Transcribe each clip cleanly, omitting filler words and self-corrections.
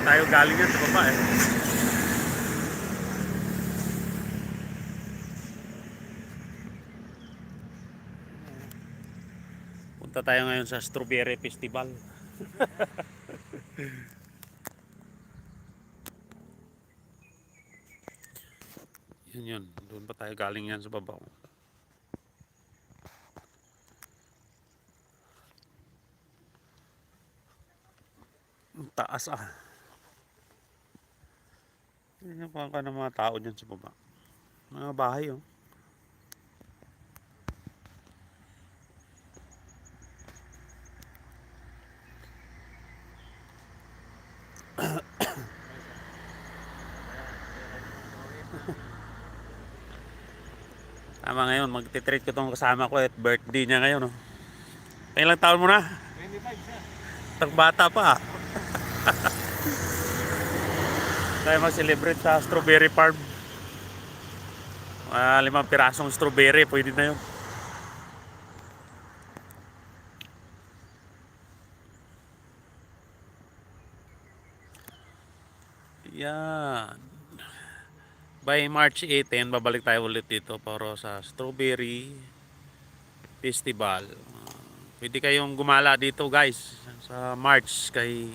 tayo galing yan sa baba eh. Punta tayo ngayon sa Strawberry Festival. Yun. Doon pa tayo galing yan sa baba. Ang taas ah. Yan yung pangka ng mga tao dyan sa baba. Mga bahay oh. Tama ngayon, magti-treat ko tong kasama ko at birthday niya ngayon oh. Ilang taon mo na? 25 siya. Tag bata pa ah. Tayo mag-celebrate sa strawberry farm. 5 pirasong strawberry, pwede na yun. Yan. By March 18, babalik tayo ulit dito para sa Strawberry Festival. Pwede kayong gumala dito guys sa March kay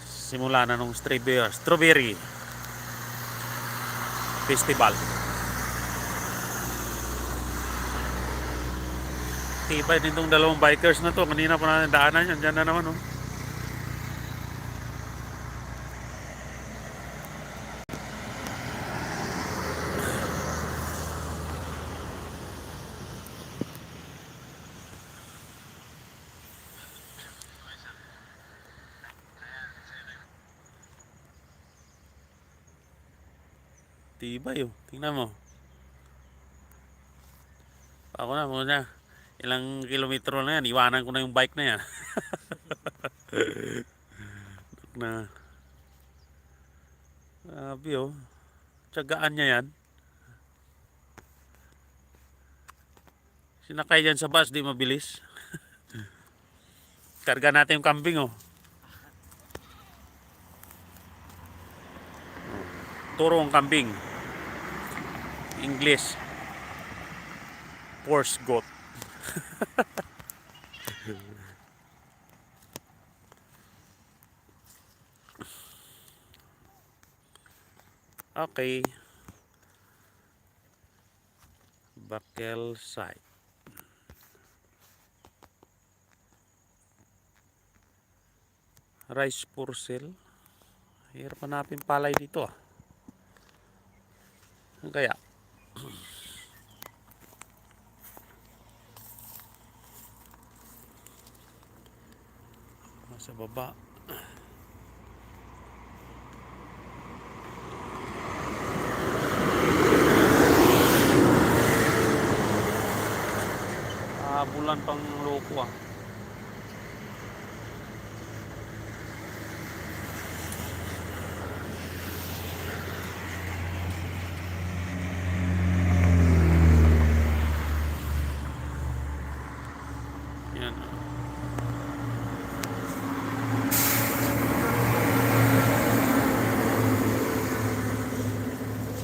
simula na nung Strawberry Festival. Tibay din tong dalawang bikers na to. Kanina pa natin daanan yan. Diyan na naman oh. Tibay oh. Tingnan mo. Ako na muna. Ilang kilometro na yan. Iwanan ko na yung bike na yan. Na. Sabi oh. Tiyagaan niya yan. Sinakay dyan sa bus. Di mabilis. Karga natin yung kambing oh. Turo ang kambing. English. Horse goat. Okay. Bakel site. Rice for sale. Hirap hanapin palay dito ah. Ano kaya? Sa baba. Bulan pang loko ah.